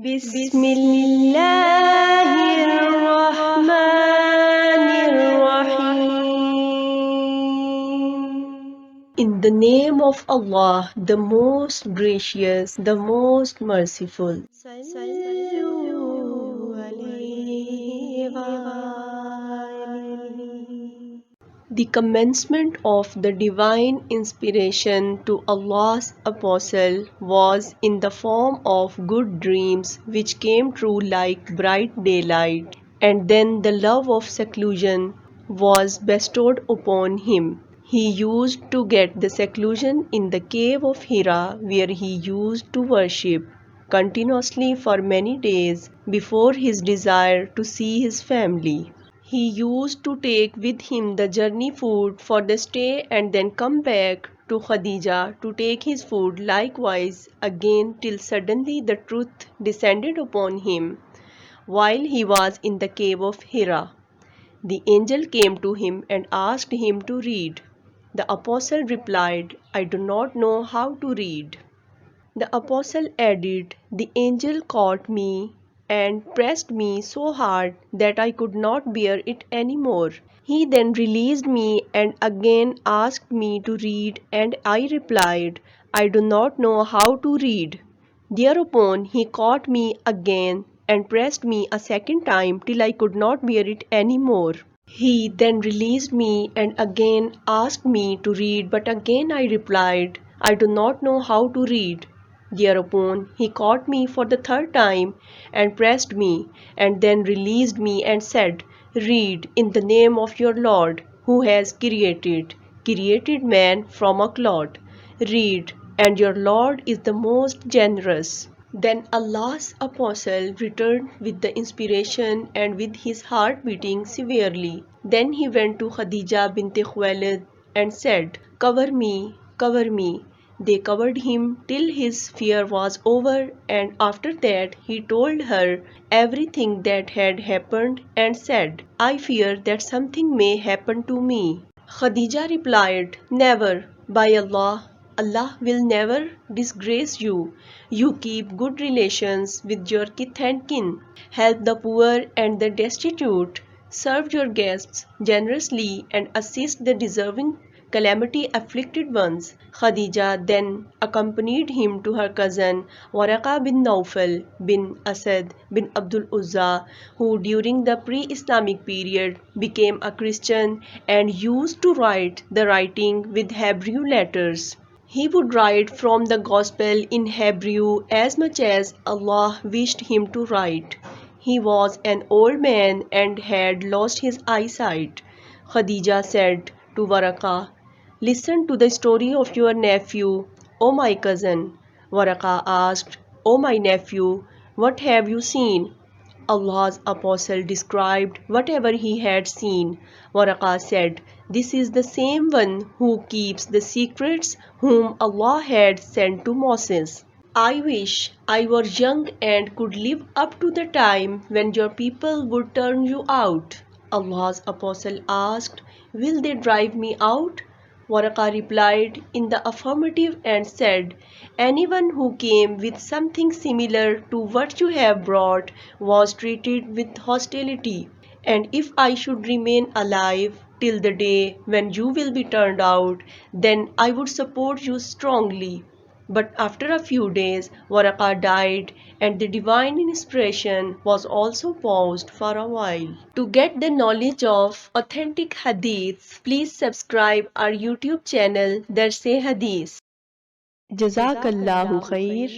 بسم اللہ الرحمن الرحیم. In the name of Allah, the most gracious, the most merciful. The commencement of the divine inspiration to Allah's apostle was in the form of good dreams which came true like bright daylight, and then the love of seclusion was bestowed upon him. He used to get the seclusion in the cave of Hira, where he used to worship continuously for many days before his desire to see his family. He used to take with him the journey food for the stay and then come back to Khadija to take his food likewise again till suddenly the truth descended upon him while he was in the cave of Hira. The angel came to him and asked him to read. The apostle replied, "I do not know how to read." The apostle added, "The angel caught me and pressed me so hard that I could not bear it any more. He then released me and again asked me to read, and I replied, I do not know how to read. Thereupon he caught me again and pressed me a second time till I could not bear it any more. He then released me and again asked me to read, but again I replied, I do not know how to read. Thereupon he caught me for the third time and pressed me, and then released me and said, Read in the name of your Lord, who has created man from a clod. Read, and your Lord is the most generous." Then Allah's apostle returned with the inspiration and with his heart beating severely. Then he went to Khadija bint Khuwailid and said, "Cover me, cover me." They covered him till his fear was over, and after that he told her everything that had happened and said, "I fear that something may happen to me." Khadija replied, "Never, by Allah, Allah will never disgrace you. You keep good relations with your kith and kin, help the poor and the destitute, serve your guests generously and assist the deserving calamity afflicted ones." Khadija then accompanied him to her cousin Waraka bin Naufal bin Asad bin Abdul Uzza, who during the pre-Islamic period became a Christian and used to write the writing with Hebrew letters. He would write from the Gospel in Hebrew as much as Allah wished him to write. He was an old man and had lost his eyesight. Khadija said to Waraka, "Listen to the story of your nephew, O my cousin." Waraka asked, "O my nephew, what have you seen?" Allah's apostle described whatever he had seen. Waraka said, "This is the same one who keeps the secrets whom Allah had sent to Moses. I wish I were young and could live up to the time when your people would turn you out." Allah's apostle asked, "Will they drive me out?" Waraka replied in the affirmative and said, "Anyone who came with something similar to what you have brought was treated with hostility, and if I should remain alive till the day when you will be turned out, then I would support you strongly." But after a few days, Waraka died, and the divine inspiration was also paused for a while. To get the knowledge of authentic Hadith, please subscribe our YouTube channel, Hadees. Jazakallahu khair.